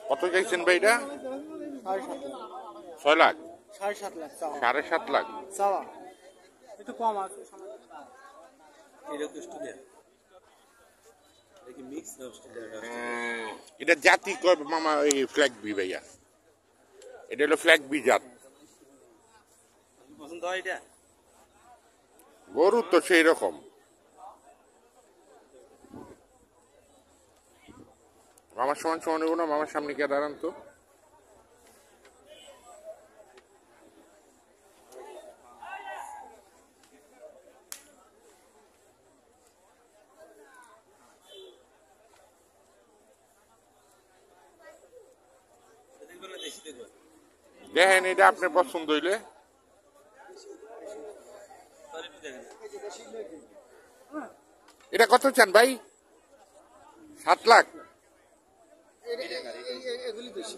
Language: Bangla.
কত চাইছেন ভাই এটা? 6 লাখ, 7.5 লাখ, 7.5 লাখ একটু কম আছে। এটা জাতি কয় মামা? এই ফ্ল্যাগ বি ভাইয়া, এটা হলো ফ্ল্যাগ বি জাত। পছন্দ হয় এটা? গরু তো সেই রকম। মামার সমান সমান নেবো না? মামার সামনে গিয়ে দাঁড়ান তো। দেখেন এটা আপনার পছন্দ হইলে। এটা কত চান ভাই? 7 লাখ। এগুলি বেশি।